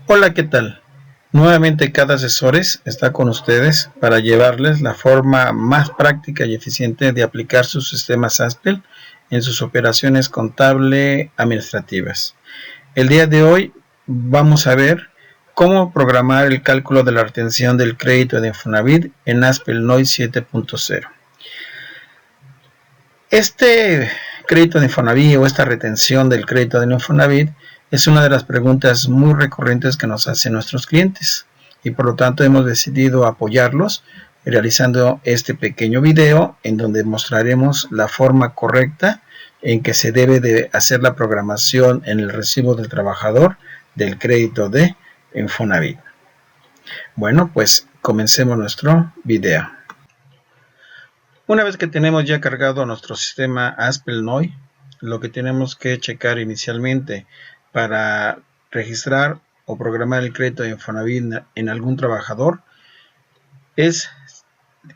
Hola, ¿qué tal? Nuevamente cada asesores está con ustedes para llevarles la forma más práctica y eficiente de aplicar sus sistemas Aspel en sus operaciones contable administrativas. El día de hoy vamos a ver cómo programar el cálculo de la retención del crédito de Infonavit en Aspel NOI 7.0. Este crédito de Infonavit o esta retención del crédito de Infonavit es una de las preguntas muy recurrentes que nos hacen nuestros clientes y por lo tanto hemos decidido apoyarlos realizando este pequeño video en donde mostraremos la forma correcta en que se debe de hacer la programación en el recibo del trabajador del crédito de Infonavit. Bueno, pues comencemos nuestro video. Una vez que tenemos ya cargado nuestro sistema Aspel NOI, lo que tenemos que checar inicialmente para registrar o programar el crédito de Infonavit en algún trabajador es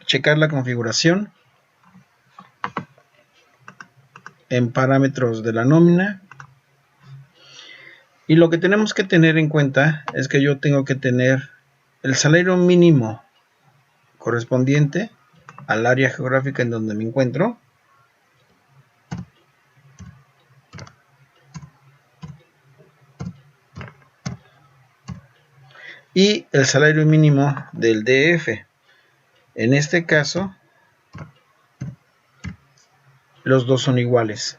checar la configuración en parámetros de la nómina. Y lo que tenemos que tener en cuenta es que yo tengo que tener el salario mínimo correspondiente al área geográfica en donde me encuentro, y el salario mínimo del DF. En este caso, los dos son iguales.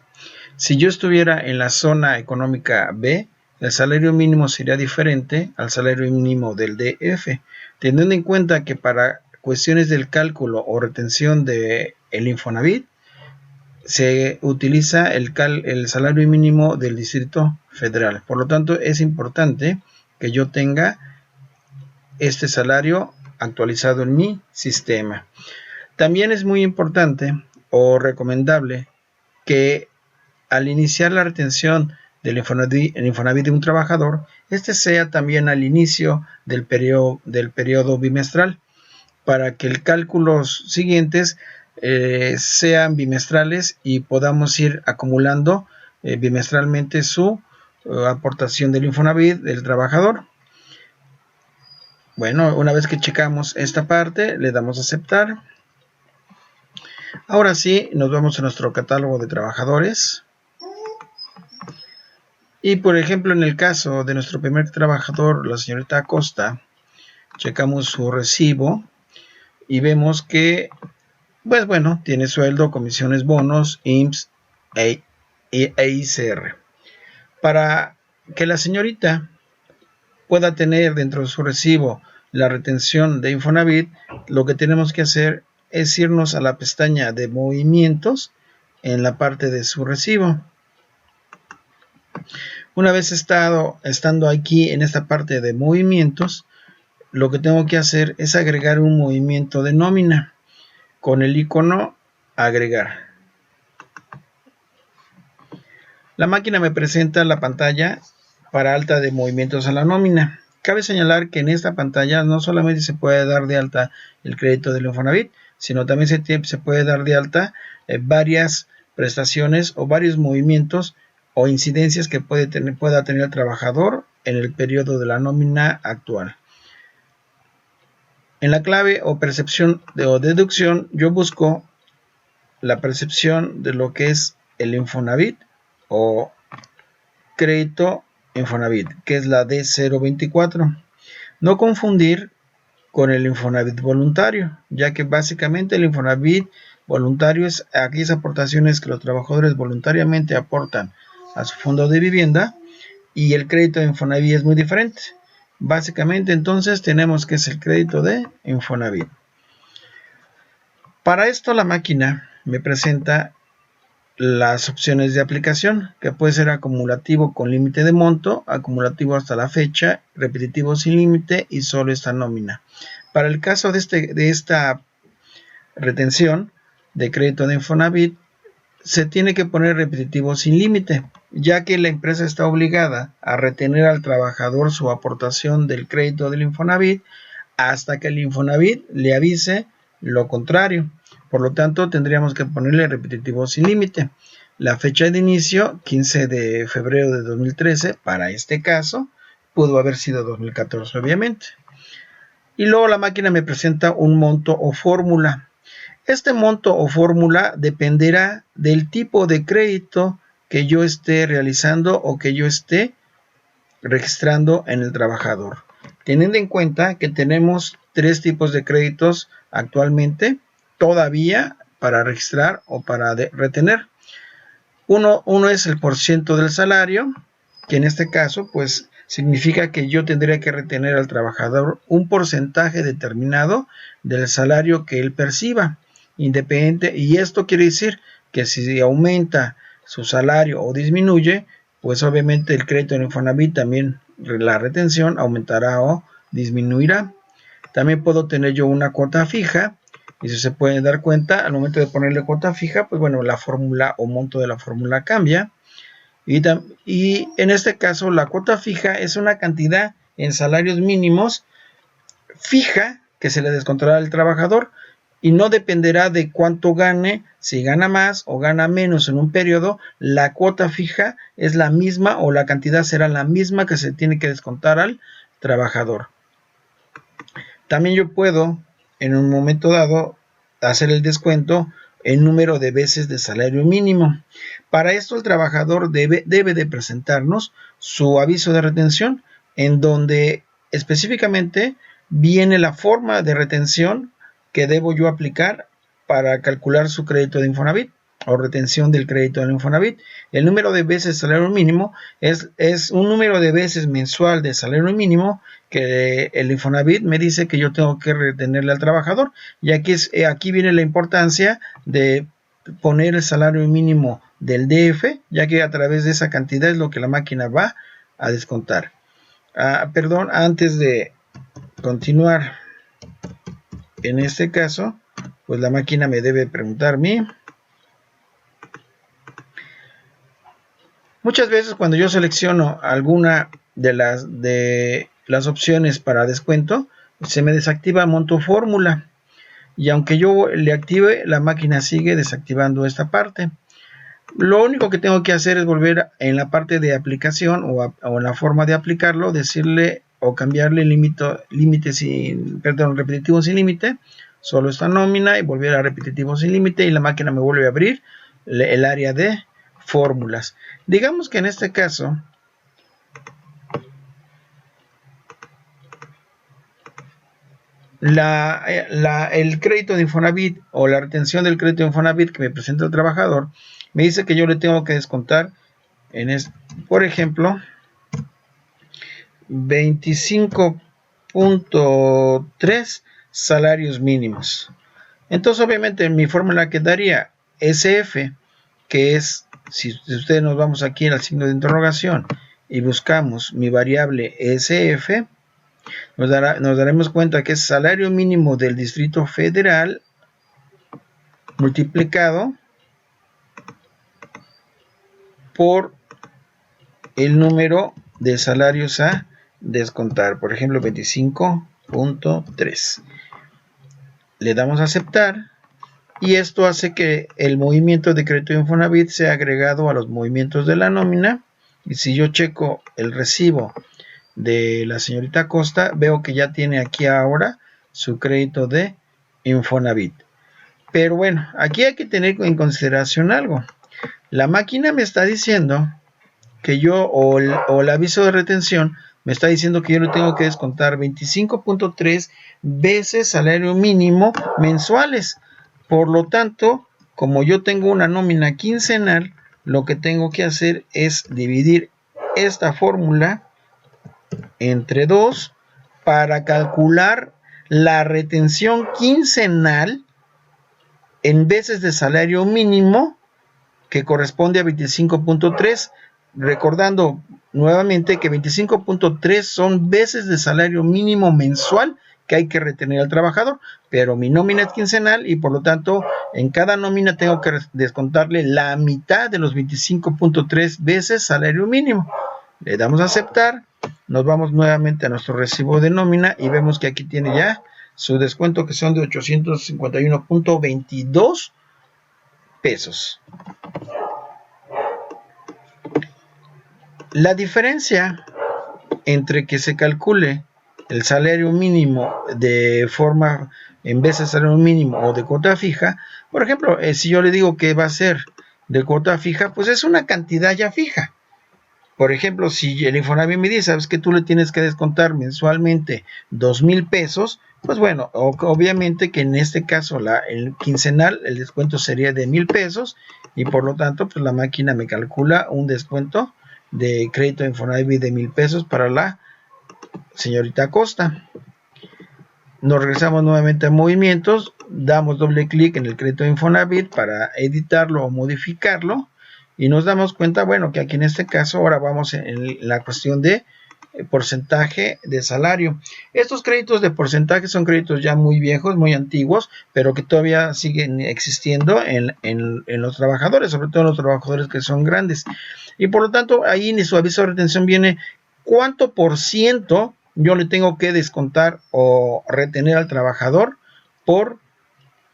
Si yo estuviera en la zona económica B, el salario mínimo sería diferente al salario mínimo del DF, teniendo en cuenta que para cuestiones del cálculo o retención del Infonavit, se utiliza el salario mínimo del Distrito Federal. Por lo tanto, es importante que yo tenga este salario actualizado en mi sistema. También es muy importante o recomendable que al iniciar la retención del Infonavit de un trabajador, este sea también al inicio del periodo bimestral, para que el cálculos siguientes sean bimestrales y podamos ir acumulando bimestralmente su aportación del Infonavit del trabajador. Bueno, una vez que checamos esta parte, le damos a aceptar. Ahora sí, nos vamos a nuestro catálogo de trabajadores. Y por ejemplo, en el caso de nuestro primer trabajador, la señorita Acosta, checamos su recibo y vemos que, pues bueno, tiene sueldo, comisiones, bonos, IMSS e ICR. Para que la señorita pueda tener dentro de su recibo la retención de Infonavit, lo que tenemos que hacer es irnos a la pestaña de movimientos en la parte de su recibo. Una vez estando aquí en esta parte de movimientos, lo que tengo que hacer es agregar un movimiento de nómina con el icono agregar. La máquina me presenta la pantalla para alta de movimientos a la nómina. Cabe señalar que en esta pantalla no solamente se puede dar de alta el crédito del Infonavit, sino también se puede dar de alta varias prestaciones o varios movimientos o incidencias que pueda tener el trabajador en el periodo de la nómina actual. En la clave o percepción o deducción, yo busco la percepción de lo que es el Infonavit o crédito Infonavit, que es la D024. No confundir con el Infonavit voluntario, ya que básicamente el Infonavit voluntario es aquellas aportaciones que los trabajadores voluntariamente aportan a su fondo de vivienda, y el crédito de Infonavit es muy diferente. Básicamente entonces tenemos que es el crédito de Infonavit. Para esto la máquina me presenta las opciones de aplicación, que puede ser acumulativo con límite de monto, acumulativo hasta la fecha, repetitivo sin límite y solo esta nómina. Para el caso de esta retención de crédito de Infonavit, se tiene que poner repetitivo sin límite, ya que la empresa está obligada a retener al trabajador su aportación del crédito del Infonavit hasta que el Infonavit le avise lo contrario. Por lo tanto, tendríamos que ponerle repetitivo sin límite. La fecha de inicio, 15 de febrero de 2013, para este caso, pudo haber sido 2014, obviamente. Y luego la máquina me presenta un monto o fórmula. Este monto o fórmula dependerá del tipo de crédito que yo esté realizando o que yo esté registrando en el trabajador. Teniendo en cuenta que tenemos 3 tipos de créditos actualmente todavía para registrar o para retener. Uno es el porciento del salario, que en este caso pues significa que yo tendría que retener al trabajador un porcentaje determinado del salario que él perciba, independiente, y esto quiere decir que si aumenta su salario o disminuye, pues obviamente el crédito en Infonavit también, la retención aumentará o disminuirá. También puedo tener yo una cuota fija, y si se pueden dar cuenta, al momento de ponerle cuota fija, pues bueno, la fórmula o monto de la fórmula cambia. Y en este caso, la cuota fija es una cantidad en salarios mínimos fija que se le descontará al trabajador y no dependerá de cuánto gane, si gana más o gana menos en un periodo, la cuota fija es la misma o la cantidad será la misma que se tiene que descontar al trabajador. También yo puedo, en un momento dado, hacer el descuento en número de veces de salario mínimo. Para esto el trabajador debe de presentarnos su aviso de retención, en donde específicamente viene la forma de retención que debo yo aplicar para calcular su crédito de Infonavit o retención del crédito del Infonavit. El número de veces salario mínimo es un número de veces mensual de salario mínimo que el Infonavit me dice que yo tengo que retenerle al trabajador. Y aquí viene la importancia de poner el salario mínimo del DF, ya que a través de esa cantidad es lo que la máquina va a descontar. Perdón, antes de continuar, en este caso, pues la máquina me debe preguntarme. Muchas veces cuando yo selecciono alguna de las opciones para descuento, se me desactiva monto fórmula. Y aunque yo le active, la máquina sigue desactivando esta parte. Lo único que tengo que hacer es volver en la parte de aplicación o en la forma de aplicarlo, decirle o cambiarle repetitivo sin límite, solo esta nómina, y volver a repetitivo sin límite, y la máquina me vuelve a abrir el área de fórmulas. Digamos que en este caso el crédito de Infonavit o la retención del crédito de Infonavit que me presenta el trabajador me dice que yo le tengo que descontar por ejemplo 25.3 salarios mínimos. Entonces obviamente mi fórmula quedaría SF, que es, si ustedes nos vamos aquí al signo de interrogación y buscamos mi variable SF, nos daremos cuenta que es salario mínimo del Distrito Federal multiplicado por el número de salarios a descontar, por ejemplo 25.3. Le damos a aceptar y esto hace que el movimiento de crédito de Infonavit sea agregado a los movimientos de la nómina. Y si yo checo el recibo de la señorita Costa, veo que ya tiene aquí ahora su crédito de Infonavit. Pero bueno, aquí hay que tener en consideración algo. La máquina me está diciendo que yo, o el aviso de retención, me está diciendo que yo le tengo que descontar 25.3 veces salario mínimo mensuales. Por lo tanto, como yo tengo una nómina quincenal, lo que tengo que hacer es dividir esta fórmula entre 2 para calcular la retención quincenal en veces de salario mínimo que corresponde a 25.3, recordando nuevamente que 25.3 son veces de salario mínimo mensual que hay que retener al trabajador, pero mi nómina es quincenal y por lo tanto en cada nómina tengo que descontarle la mitad de los 25.3 veces salario mínimo. Le damos a aceptar, nos vamos nuevamente a nuestro recibo de nómina y vemos que aquí tiene ya su descuento, que son de 851.22 pesos. La diferencia entre que se calcule el salario mínimo de forma, en vez de salario mínimo o de cuota fija. Por ejemplo, si yo le digo que va a ser de cuota fija, pues es una cantidad ya fija. Por ejemplo, si el Infonavit me dice, sabes que tú le tienes que descontar mensualmente 2,000 pesos, pues bueno, obviamente que en este caso el quincenal, el descuento sería de 1,000 pesos y por lo tanto, pues la máquina me calcula un descuento de crédito de Infonavit de 1,000 pesos para la señorita Acosta. Nos regresamos nuevamente a movimientos, damos doble clic en el crédito de Infonavit para editarlo o modificarlo y nos damos cuenta, bueno, que aquí en este caso ahora vamos en la cuestión de porcentaje de salario. Estos créditos de porcentaje son créditos ya muy viejos, muy antiguos, pero que todavía siguen existiendo en los trabajadores, sobre todo en los trabajadores que son grandes. Y por lo tanto, ahí en su aviso de retención viene cuánto por ciento yo le tengo que descontar o retener al trabajador por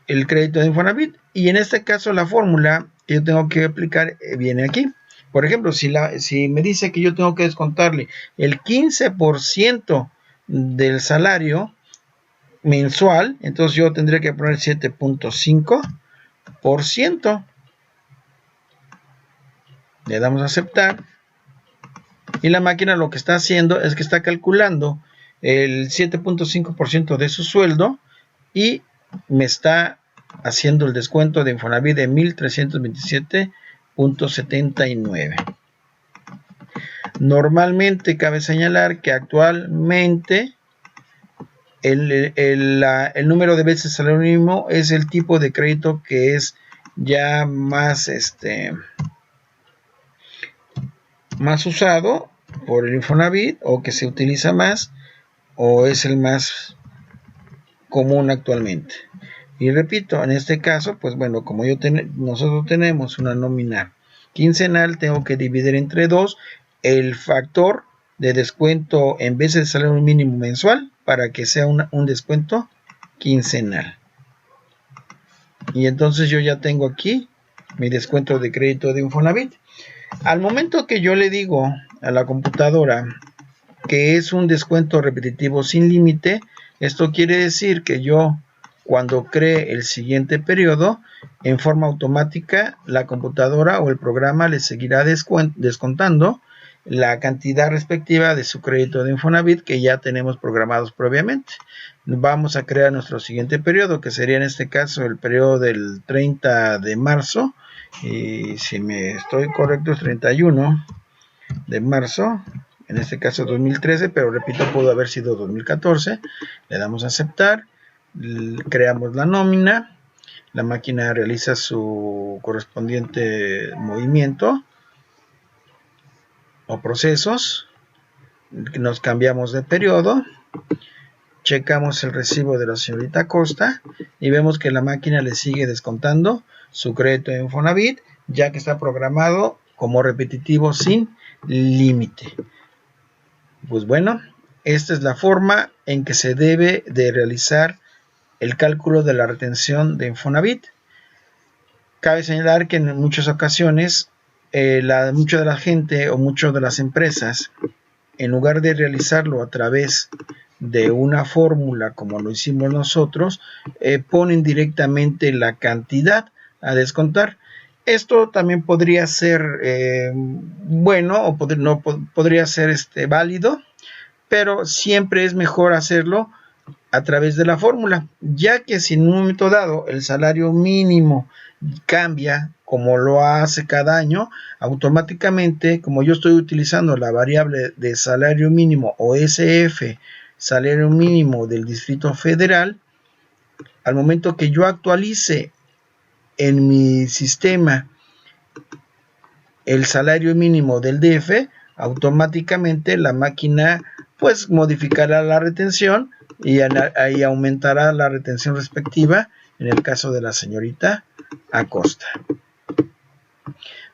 el crédito de Infonavit. Y en este caso la fórmula que yo tengo que aplicar viene aquí. Por ejemplo, si me dice que yo tengo que descontarle el 15% del salario mensual, entonces yo tendría que poner 7.5%. Le damos a aceptar. Y la máquina lo que está haciendo es que está calculando el 7.5% de su sueldo y me está haciendo el descuento de Infonavit de 1,327.79. Normalmente cabe señalar que actualmente el número de veces salario mínimo es el tipo de crédito que es ya más usado por el Infonavit o que se utiliza más o es el más común actualmente. Y repito, en este caso, pues bueno, como nosotros tenemos una nómina quincenal, tengo que dividir entre 2 el factor de descuento en vez del salario mínimo mensual para que sea un descuento quincenal. Y entonces yo ya tengo aquí mi descuento de crédito de Infonavit. Al momento que yo le digo a la computadora que es un descuento repetitivo sin límite, esto quiere decir que yo, cuando cree el siguiente periodo, en forma automática la computadora o el programa le seguirá descontando la cantidad respectiva de su crédito de Infonavit que ya tenemos programados previamente. Vamos a crear nuestro siguiente periodo, que sería en este caso el periodo del 30 de marzo, y si me estoy correcto es 31 de marzo, en este caso 2013, pero repito, pudo haber sido 2014. Le damos a aceptar, creamos la nómina, la máquina realiza su correspondiente movimiento o procesos, nos cambiamos de periodo, checamos el recibo de la señorita Acosta y vemos que la máquina le sigue descontando su crédito de Infonavit, ya que está programado como repetitivo sin límite. Pues bueno, esta es la forma en que se debe de realizar el cálculo de la retención de Infonavit. Cabe señalar que en muchas ocasiones mucha de la gente o muchas de las empresas, en lugar de realizarlo a través de una fórmula como lo hicimos nosotros, ponen directamente la cantidad a descontar. Esto también podría ser bueno o podría ser válido, pero siempre es mejor hacerlo a través de la fórmula, ya que si en un momento dado el salario mínimo cambia como lo hace cada año, automáticamente, como yo estoy utilizando la variable de salario mínimo o SF, salario mínimo del Distrito Federal, al momento que yo actualice en mi sistema el salario mínimo del DF, automáticamente la máquina pues modificará la retención y ahí aumentará la retención respectiva en el caso de la señorita Acosta.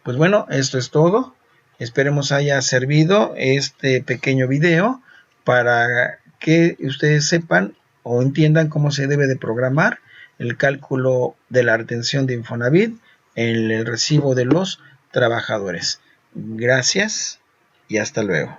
Pues bueno, esto es todo. Esperemos haya servido este pequeño video para que ustedes sepan o entiendan cómo se debe de programar el cálculo de la retención de Infonavit en el recibo de los trabajadores. Gracias y hasta luego.